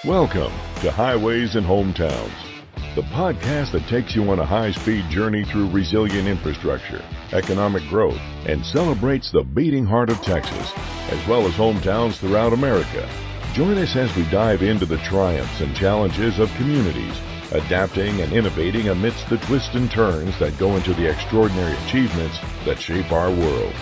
Welcome to Highways and Hometowns, the podcast that takes you on a high-speed journey through resilient infrastructure, economic growth, and celebrates the beating heart of Texas, as well as hometowns throughout America. Join us as we dive into the triumphs and challenges of communities, adapting and innovating amidst the twists and turns that go into the extraordinary achievements that shape our world.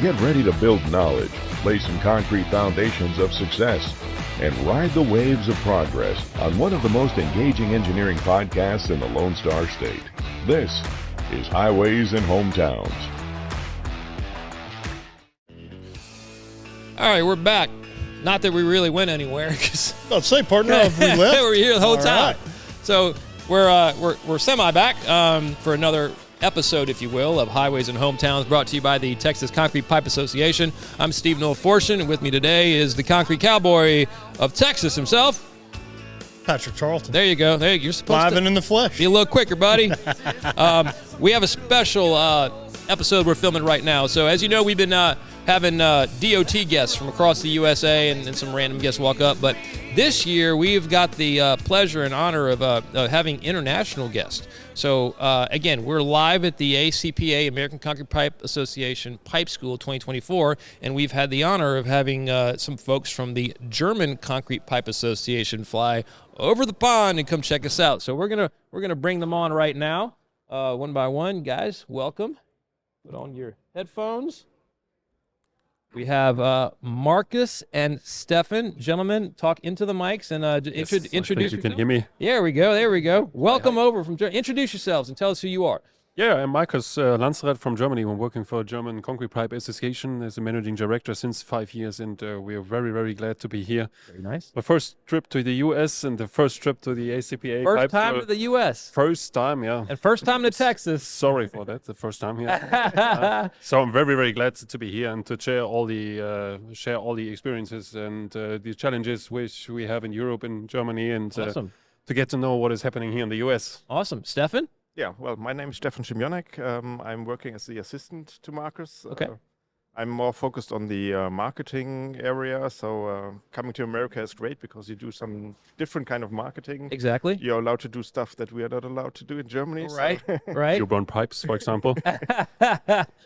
Get ready to build knowledge, lay some concrete foundations of success, and ride the waves of progress on one of the most engaging engineering podcasts in the Lone Star State. This is Highways and Hometowns. All right, we're back. Not that we really went anywhere, because Let's say, partner, if we left. we're here the whole All time. right. So we're semi back for another episode, if you will, of Highways and Hometowns, brought to you by the Texas Concrete Pipe Association. I'm Steve Noel Fortune, and with me today is the concrete cowboy of Texas himself, Patrick Charlton. There you go. You're supposed Live to and in the flesh. be a little quicker, buddy. We have a special episode we're filming right now. So as you know, we've been having DOT guests from across the USA and some random guests walk up. But this year, we've got the pleasure and honor of having international guests. So again, we're live at the ACPA, American Concrete Pipe Association Pipe School 2024, and we've had the honor of having some folks from the German Concrete Pipe Association fly over the pond and come check us out. So we're gonna bring them on right now, one by one. Guys, welcome. Put on your headphones. We have Markus and Stefan. Gentlemen, talk into the mics and introduce yourself. You can hear me. There we go. Welcome over from Germany. Introduce yourselves and tell us who you are. Yeah, I'm Markus Lanzareth from Germany. I'm working for German Concrete Pipe Association as a managing director since 5 years, and we are very, very glad to be here. Very nice. My first trip to the US and the first trip to the ACPA. First time to the U.S. First time, yeah. And first time to Texas. Sorry for that, the first time here. So I'm very, very glad to be here and to share all the experiences and the challenges which we have in Europe and Germany, and Awesome. to get to know what is happening here in the US. Awesome. Stefan? Yeah, well, my name is Stefan Schemionek. I'm working as the assistant to Markus. Okay. I'm more focused on the marketing area. So coming to America is great because you do some different kind of marketing. Exactly. You're allowed to do stuff that we are not allowed to do in Germany. Right. So. Right. You burn pipes, for example.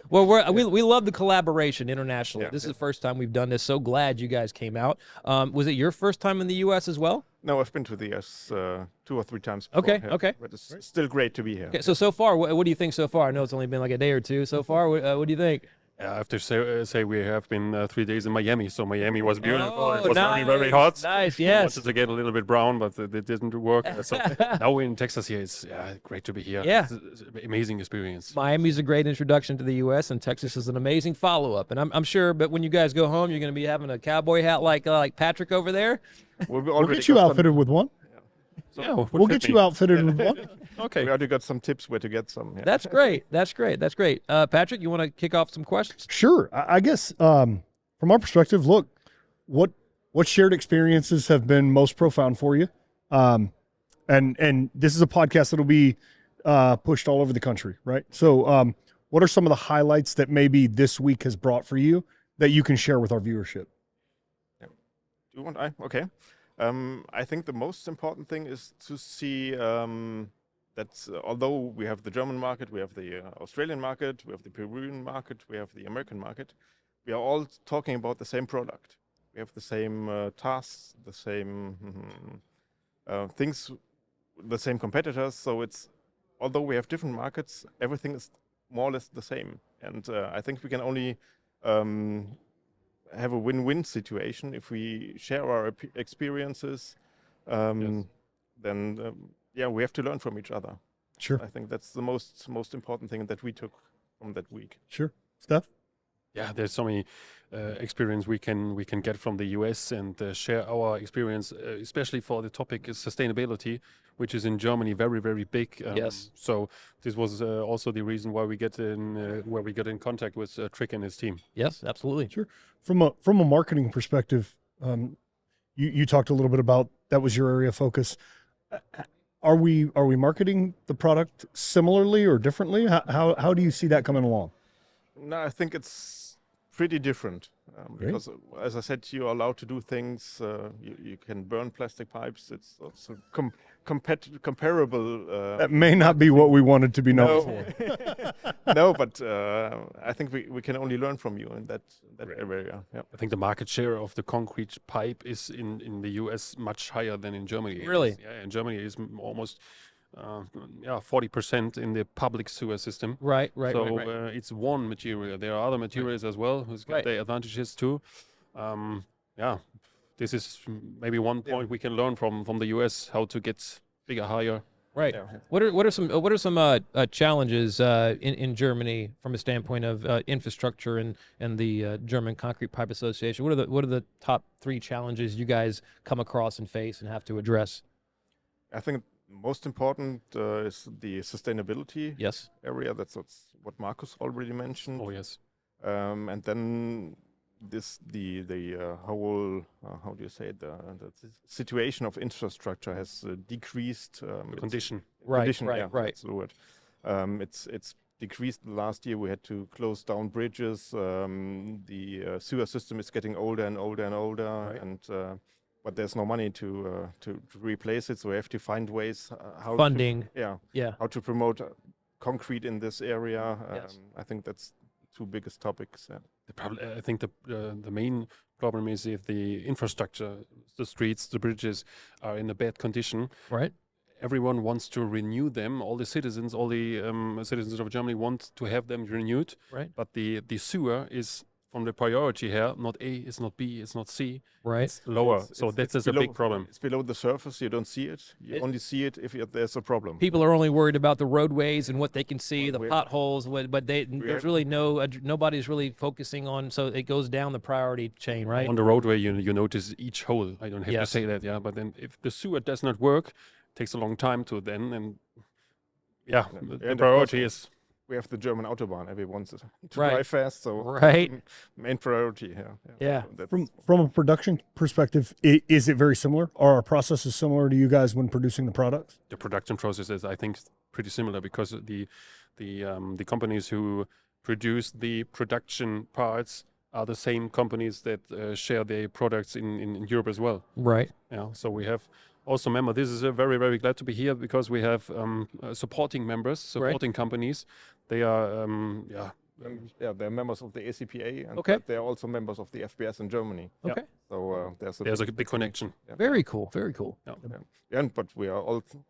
Well, we love the collaboration internationally. Yeah, This is yeah. the first time we've done this. So glad you guys came out. Was it your first time in the U.S. as well? No, I've been to the US 2 or 3 times before. Okay, okay. But it's still great to be here. Okay, so far, what do you think so far? I know it's only been like a day or two so far. What do you think? I have to say we have been 3 days in Miami, so Miami was beautiful. Oh, it was nice, very, very hot. Nice, I yes. wanted to get a little bit brown, but it didn't work. So now we're in Texas here. It's great to be here. Yeah. It's an amazing experience. Miami's a great introduction to the U.S., and Texas is an amazing follow-up. And I'm sure, but when you guys go home, you're going to be having a cowboy hat like Patrick over there. We'll get you outfitted with one. Yeah, We'll get you outfitted with one. Okay. We already got some tips where to get some. Yeah. That's great. That's great. Patrick, you want to kick off some questions? Sure. I guess from our perspective, look, what shared experiences have been most profound for you? And this is a podcast that'll be pushed all over the country, right? So what are some of the highlights that maybe this week has brought for you that you can share with our viewership? Do you want? Okay. I think the most important thing is to see that although we have the German market, we have the Australian market, we have the Peruvian market, we have the American market, we are all talking about the same product. We have the same tasks, the same things, the same competitors. So it's, although we have different markets, everything is more or less the same. And I think we can only have a win-win situation if we share our experiences. Then we have to learn from each other. Sure. I think that's the most important thing that we took from that week. Sure. Steph? Yeah, there's so many experience we can get from the US and share our experience, especially for the topic is sustainability, which is in Germany very, very big. Yes. So this was also the reason why we get in contact with Trick and his team. Yes, absolutely. Sure. From a marketing perspective, you talked a little bit about that was your area of focus. Are we marketing the product similarly or differently? How do you see that coming along? No, I think it's pretty different Great. because, as I said, you're allowed to do things. You can burn plastic pipes. It's also comparable. That may not be what we wanted to be known for. No, but I think we can only learn from you in that area. Yeah. I think the market share of the concrete pipe is in the US much higher than in Germany. Really? Yeah, in Germany it's almost 40% in the public sewer system. Right. So it's one material. There are other materials as well who's got Right. their advantages too. This is maybe one point we can learn from the US, how to get bigger, higher. Right. Yeah. What are some challenges in Germany from a standpoint of infrastructure and the German Concrete Pipe Association? What are the top 3 challenges you guys come across and face and have to address? I think most important is the sustainability Yes. area. That's what Markus already mentioned. Oh yes. And then the whole how do you say it, the situation of infrastructure has decreased. Condition. Right. Condition, Right. yeah, Right. that's the word. It's decreased. Last year we had to close down bridges. The sewer system is getting older and older and older, Right. and but there's no money to replace it. So we have to find ways how Funding. to how to promote concrete in this area. Yes. I think that's 2 biggest topics. Yeah. I think the main problem is if the infrastructure, the streets, the bridges are in a bad condition. Right. Everyone wants to renew them. All the citizens of Germany want to have them renewed. Right. But the sewer is from the priority here, not A, it's not B, it's not C. Right. It's lower. It's That is a below- big problem. It's below the surface. You don't see it. You only see it if there's a problem. People are only worried about the roadways and what they can see, the We- potholes, but there's have- really nobody's really focusing on. So it goes down the priority chain, right? On the roadway, you notice each hole. I don't have to Yes. say that, yeah. But then if the sewer does not work, it takes a long time to then, and the And of priority course, is we have the German Autobahn. Everyone wants to Right. drive fast, so Right. main priority here. Yeah. That's- From a production perspective, is it very similar? Are our processes similar to you guys when producing the products? the production process is, I think, pretty similar because the companies who produce the production parts are the same companies that share their products in Europe as well. Right. Yeah, so we have also member. This is very, very glad to be here because we have supporting members, supporting companies. They are they're members of the ACPA, and Okay. but they're also members of the FBS in Germany. Yeah. Okay. So there's a big connection. Very cool. Very cool. But we are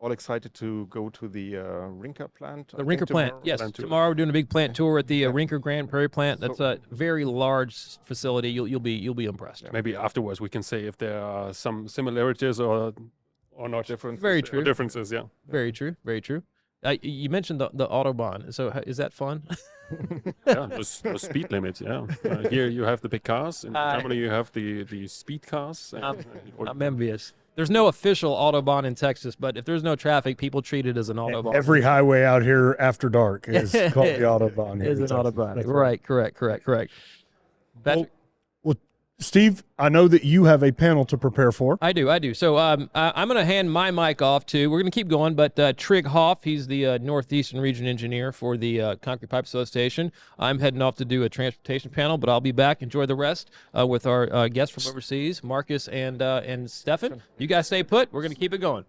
all excited to go to the Rinker plant. The Rinker plant. Yes. Plant tour. Tomorrow we're doing a big plant tour at the Rinker Grand Prairie plant. That's a very large facility. You'll be impressed. Maybe afterwards we can say if there are some similarities or not. Different. Very Or true. differences, yeah. Very true. Very true. You mentioned the Autobahn. So is that fun? Yeah, no speed limit. Yeah, here you have the big cars. In Germany, you have the speed cars. I'm envious. There's no official Autobahn in Texas, but if there's no traffic, people treat it as an Autobahn. Every highway out here after dark is called the Autobahn. here is in an Texas. Autobahn. That's Right. Correct. Patrick? Well, Steve, I know that you have a panel to prepare for. I do. So I'm going to hand my mic off to, we're going to keep going, but Trig Hoff, he's the Northeastern Region Engineer for the Concrete Pipe Association. I'm heading off to do a transportation panel, but I'll be back. Enjoy the rest with our guests from overseas, Markus and Stefan. You guys stay put. We're going to keep it going.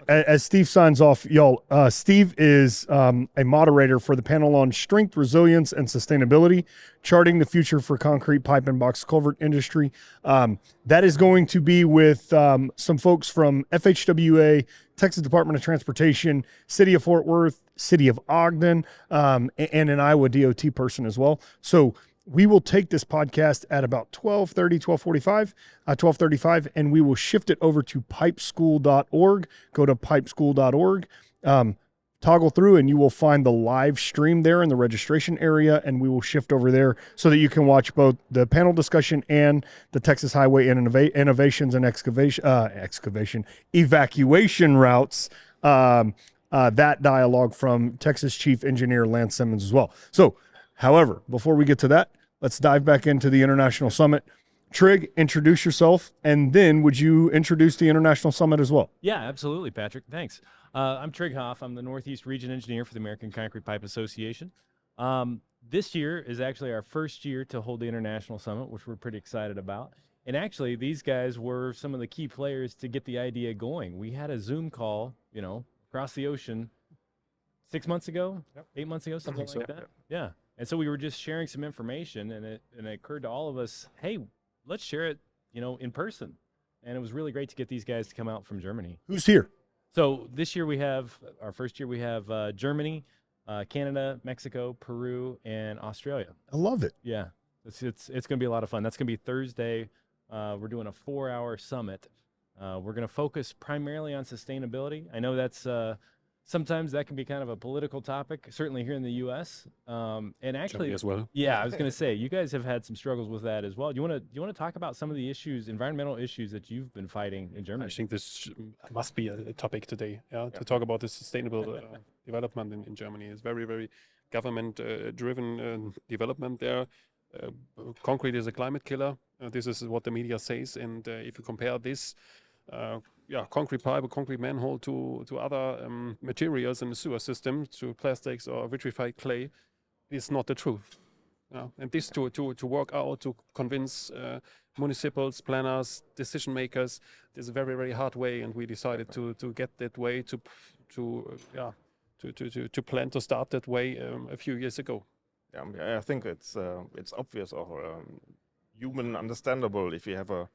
As Steve signs off, y'all, Steve is a moderator for the panel on strength, resilience, and sustainability, charting the future for concrete pipe and box culvert industry. That is going to be with some folks from FHWA, Texas Department of Transportation, City of Fort Worth, City of Ogden, and an Iowa DOT person as well. So we will take this podcast at about 12:35, and we will shift it over to pipeschool.org. Go to pipeschool.org, toggle through, and you will find the live stream there in the registration area, and we will shift over there so that you can watch both the panel discussion and the Texas Highway Innovations and Evacuation Routes, that dialogue from Texas Chief Engineer Lance Simmons as well. So, however, before we get to that, let's dive back into the International Summit. Trig, introduce yourself, and then would you introduce the International Summit as well? Yeah, absolutely, Patrick. Thanks. I'm Trig Hoff. I'm the Northeast Region Engineer for the American Concrete Pipe Association. This year is actually our first year to hold the International Summit, which we're pretty excited about. And actually, these guys were some of the key players to get the idea going. We had a Zoom call, across the ocean 6 months ago, 8 months ago, something like that. Yeah. And so we were just sharing some information, and it occurred to all of us, hey, let's share it, in person. And it was really great to get these guys to come out from Germany. Who's here? So this year our first year we have Germany, Canada, Mexico, Peru, and Australia. I love it. Yeah, it's going to be a lot of fun. That's going to be Thursday. We're doing a 4-hour summit. We're going to focus primarily on sustainability. I know that's sometimes that can be kind of a political topic, certainly here in the U.S. And actually, Germany as well. Yeah, I was going to say you guys have had some struggles with that as well. Do you want to talk about some of the environmental issues that you've been fighting in Germany? I think this must be a topic today. To talk about the sustainable development in Germany. It's very, very government-driven development there. Concrete is a climate killer. This is what the media says, and if you compare this. Concrete pipe or concrete manhole to other materials in the sewer system, to plastics or vitrified clay, is not the truth. And this to work out, to convince municipals, planners, decision makers, is a very, very hard way, and we decided to get that way, to plan to start that way a few years ago. Yeah, I think it's obvious or human understandable. If you have a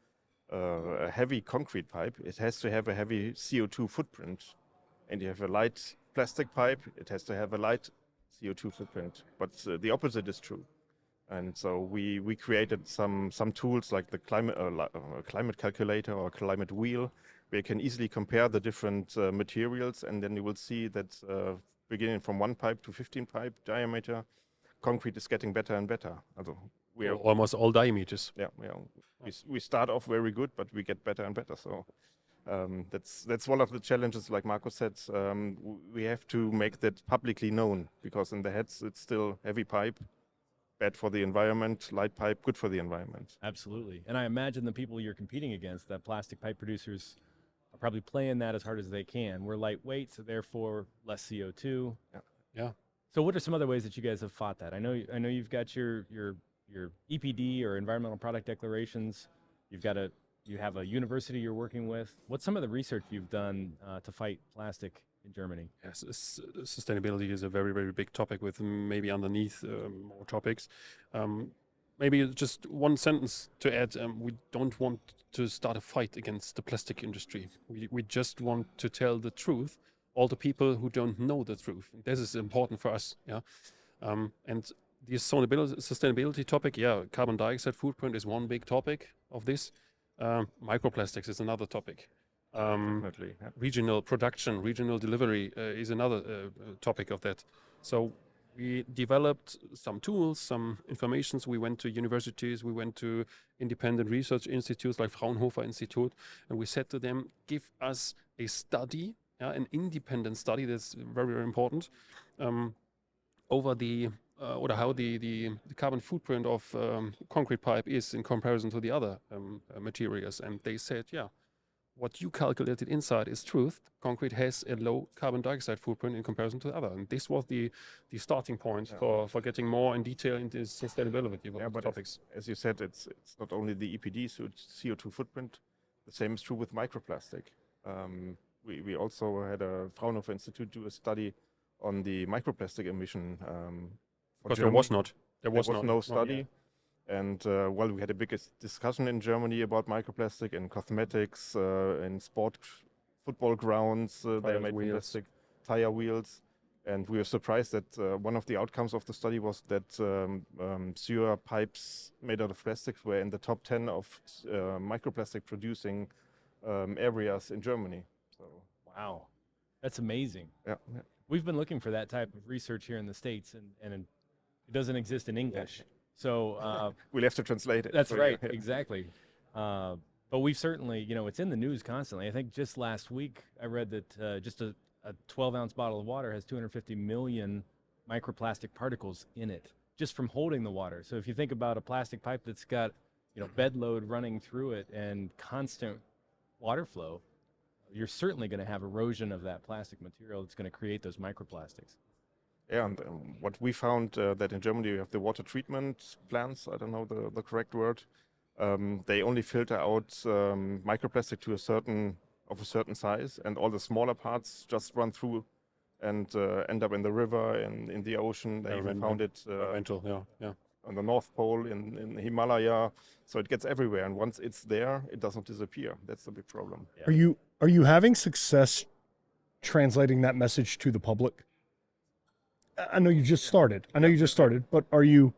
heavy concrete pipe, it has to have a heavy CO2 footprint, and you have a light plastic pipe, it has to have a light CO2 footprint. But the opposite is true, and so we created some tools like the climate calculator or climate wheel, where you can easily compare the different materials, and then you will see that beginning from 1 pipe to 15 pipe diameter, concrete is getting better and better. We are almost all diameters. We start off very good, but we get better and better. So that's one of the challenges, like Markus said. We have to make that publicly known, because in the heads it's still heavy pipe, bad for the environment, light pipe, good for the environment. Absolutely. And I imagine the people you're competing against, the plastic pipe producers, are probably playing that as hard as they can. We're lightweight, so therefore less CO2. Yeah. So what are some other ways that you guys have fought that? I know you've got your EPD or environmental product declarations. You have a university you're working with. What's some of the research you've done to fight plastic in Germany? Yes, sustainability is a very, very big topic with maybe underneath more topics. Maybe just one sentence to add. We don't want to start a fight against the plastic industry. We just want to tell the truth. All the people who don't know the truth. This is important for us. And the sustainability topic, carbon dioxide footprint is one big topic of this. Microplastics is another topic. Definitely. Regional production, regional delivery is another topic of that. So we developed some tools, some informations. We went to universities, we went to independent research institutes like Fraunhofer Institute, and we said to them, give us a study, an independent study, that's very, very important, over the how the carbon footprint of concrete pipe is in comparison to the other materials. And they said, what you calculated inside is truth. Concrete has a low carbon dioxide footprint in comparison to the other. And this was the starting point for getting more in detail into sustainability topics. As you said, it's not only the EPD, so CO2 footprint. The same is true with microplastic. We also had a Fraunhofer Institute do a study on the microplastic emission. Because there was no study. And we had a big discussion in Germany about microplastic in cosmetics, in football grounds. They made plastic tire wheels, and we were surprised that one of the outcomes of the study was that sewer pipes made out of plastics were in the top 10 of microplastic producing areas in Germany. So wow, that's amazing. Yeah. We've been looking for that type of research here in the States, and it doesn't exist in English. So we'll have to translate it. That's right, exactly. But we've certainly, it's in the news constantly. I think just last week I read that just a 12-ounce bottle of water has 250 million microplastic particles in it, just from holding the water. So if you think about a plastic pipe that's got, bed load running through it and constant water flow, you're certainly going to have erosion of that plastic material that's going to create those microplastics. Yeah, and what we found that in Germany we have the water treatment plants. I don't know the correct word. They only filter out microplastic to a certain size, and all the smaller parts just run through and end up in the river and in the ocean. They even found it on the North Pole in Himalaya. So it gets everywhere, and once it's there, it doesn't disappear. That's the big problem. Yeah. Are you having success translating that message to the public? I know you just started. But are you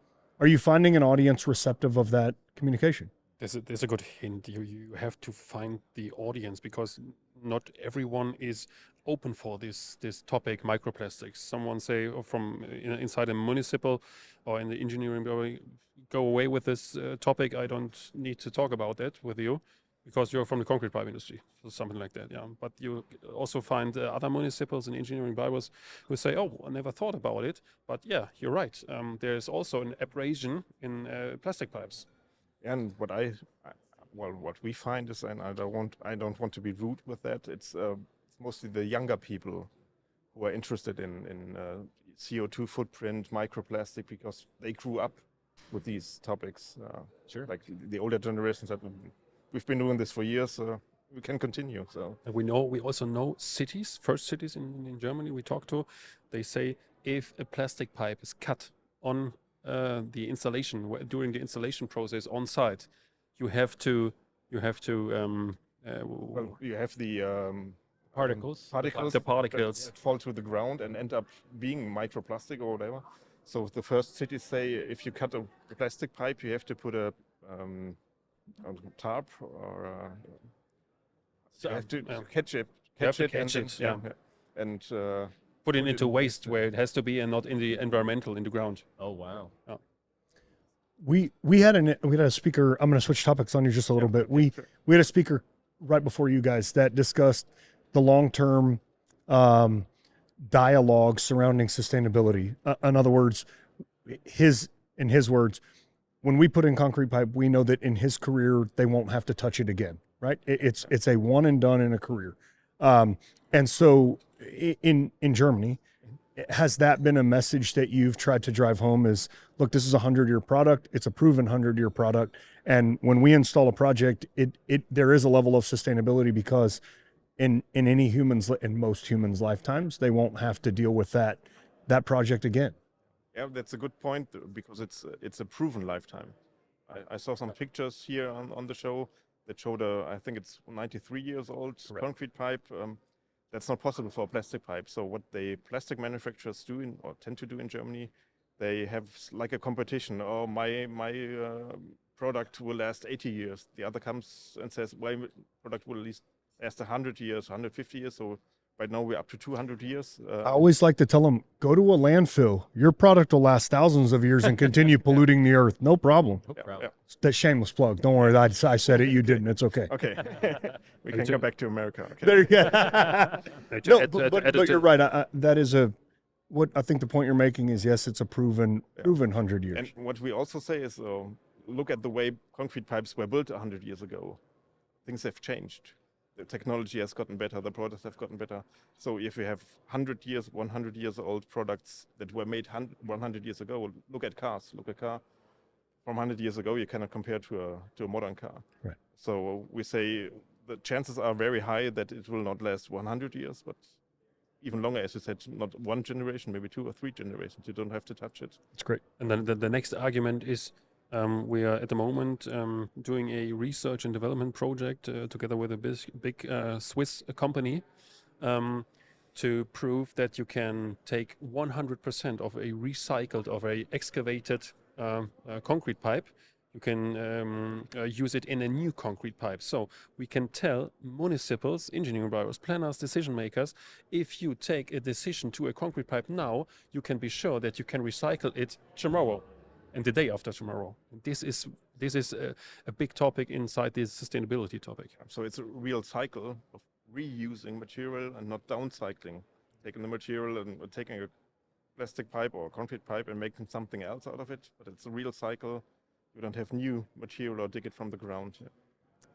finding an audience receptive of that communication? There's a good hint. You have to find the audience, because not everyone is open for this topic, microplastics. Someone say from inside a municipal or in the engineering building, go away with this topic. I don't need to talk about that with you, because you're from the concrete pipe industry, so something like that. Yeah, but you also find other municipals and engineering bureaus who say, "Oh, I never thought about it." But yeah, you're right. There's also an abrasion in plastic pipes. And what we find is, and I don't want to be rude with that. It's mostly the younger people who are interested in CO2 footprint, microplastic, because they grew up with these topics. Sure. Like the older generations that we've been doing this for years. We can continue. So And we also know first cities in Germany we talk to, they say if a plastic pipe is cut on the installation, during the installation process on site, you have to you have the Particles. the particles. that fall to the ground and end up being microplastic or whatever. So the first cities say if you cut a plastic pipe, you have to put a tarp or you have to catch it. And Put it into waste where it has to be, and not in the in the ground. Oh wow. We had a speaker. I'm going to switch topics on you just a little bit. We had a speaker right before you guys that discussed the long-term dialogue surrounding sustainability. In other words, in his words, when we put in concrete pipe, we know that in his career they won't have to touch it again. Right? It's a one and done in a career. And so in Germany, has that been a message that you've tried to drive home? Is, look, this is a 100-year product. It's a proven 100-year product. And when we install a project, there is a level of sustainability, because in most humans' lifetimes, they won't have to deal with that project again. yeah, that's a good point, because it's a proven lifetime. I saw some pictures here on the show that showed I think it's 93 years old concrete pipe. That's not possible for a plastic pipe. So what the plastic manufacturers do or tend to do in Germany, they have like a competition. Oh, my product will last 80 years. The other comes and says, well, my product will at least last 100 years, 150 years. So right now we're up to 200 years. I always like to tell them, go to a landfill. Your product will last thousands of years and continue polluting the earth. No problem. No problem. Yeah. That shameless plug. Don't worry. I said it. You didn't. It's okay. Okay. We can go back to America. Okay. There you go. No, but you're right. That is what I think the point you're making is, yes, it's a proven 100 years. And what we also say is, look at the way concrete pipes were built 100 years ago. Things have changed. The technology has gotten better. The products have gotten better. So if you have 100 years old products that were made 100 years ago, look at cars. Look at a car from 100 years ago. You cannot compare to a modern car. Right. So we say the chances are very high that it will not last 100 years, but even longer, as you said, not one generation, maybe 2 or 3 generations. You don't have to touch it. It's great. And then the next argument is, we are at the moment doing a research and development project together with a big Swiss company to prove that you can take 100% of a recycled, of a excavated concrete pipe. You can use it in a new concrete pipe. So we can tell municipals, engineering bureaus, planners, decision makers, if you take a decision to a concrete pipe now, you can be sure that you can recycle it tomorrow and the day after tomorrow. This is a big topic inside this sustainability topic. So it's a real cycle of reusing material and not downcycling. Taking the material and taking a plastic pipe or a concrete pipe and making something else out of it. But it's a real cycle. You don't have new material or dig it from the ground. Yeah.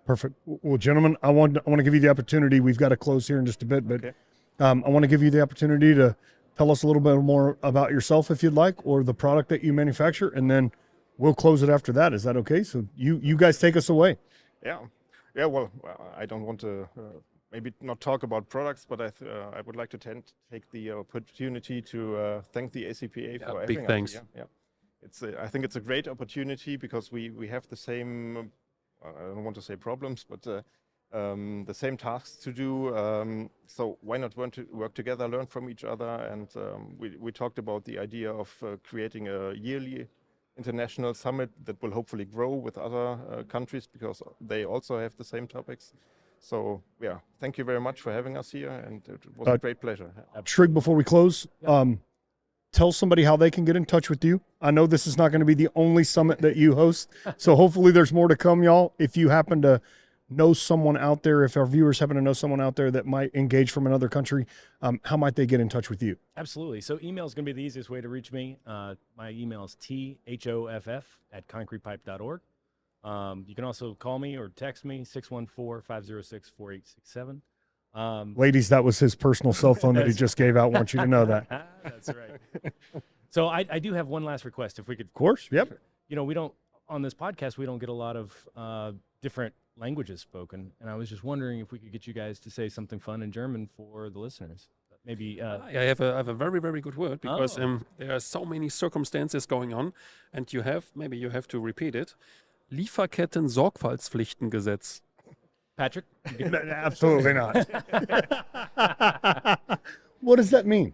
Perfect. Well, gentlemen, I want to give you the opportunity. We've got to close here in just a bit, but Okay. I want to give you the opportunity to tell us a little bit more about yourself if you'd like, or the product that you manufacture, and then we'll close it after that. Is that okay? So you guys take us away. Yeah. Yeah, well, I don't want to maybe not talk about products, but I would like to take the opportunity to thank the ACPA for having big us thanks. here. Yeah. I think it's a great opportunity because we have the same, I don't want to say problems, but the same tasks to do. So why not want to work together, learn from each other? And we talked about the idea of creating a yearly international summit that will hopefully grow with other countries because they also have the same topics. So yeah, thank you very much for having us here, and it was a great pleasure. Trig, before we close, tell somebody how they can get in touch with you. I know this is not going to be the only summit that you host, so hopefully there's more to come, y'all. If you happen to know someone out there, if our viewers happen to know someone out there that might engage from another country, how might they get in touch with you? Absolutely. So email is going to be the easiest way to reach me. My email is thoff@concretepipe.org. You can also call me or text me, 614-506-4867. Ladies, that was his personal cell phone that he just gave out. I want you to know that. That's right. So I do have one last request, if we could. Of course, yep. You know, we don't, on this podcast, we don't get a lot of different languages spoken, and I was just wondering if we could get you guys to say something fun in German for the listeners. Maybe I have a very, very good word because there are so many circumstances going on, and maybe you have to repeat it. Lieferketten-Sorgfaltspflichtengesetz. Patrick? Absolutely not. What does that mean?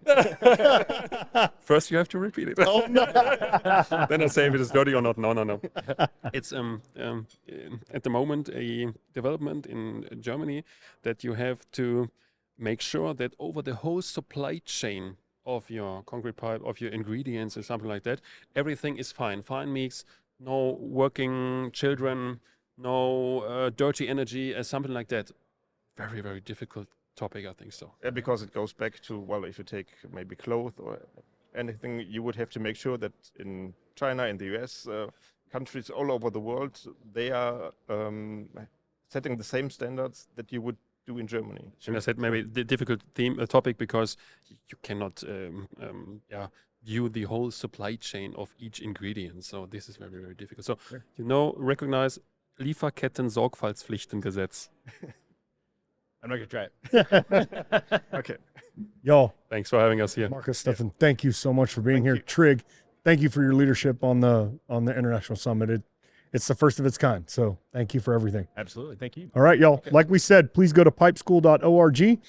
First, you have to repeat it. Oh, no. Then I say if it is dirty or not. No. It's at the moment a development in Germany that you have to make sure that over the whole supply chain of your concrete pipe, of your ingredients and something like that, everything is fine. Fine means no working children, no dirty energy, something like that. Very, very difficult topic, I think so. Yeah, because it goes back to, well, if you take maybe clothes or anything, you would have to make sure that in China, in the US, countries all over the world, they are setting the same standards that you would do in Germany. And I said maybe the difficult topic because you cannot view the whole supply chain of each ingredient. So this is very, very difficult. So, recognize Lieferketten-Sorgfaltspflichtengesetz. I'm not going to try it. Okay. Y'all, Thanks for having us here. Markus, Stefan, thank you so much for being here. Trig, thank you for your leadership on the International Summit. It's the first of its kind, so thank you for everything. Absolutely. Thank you. All right, y'all. Like we said, please go to pipeschool.org.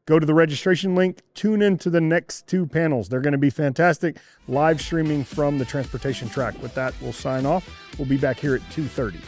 Go to the registration link. Tune into the next two panels. They're going to be fantastic. Live streaming from the transportation track. With that, we'll sign off. We'll be back here at 2:30.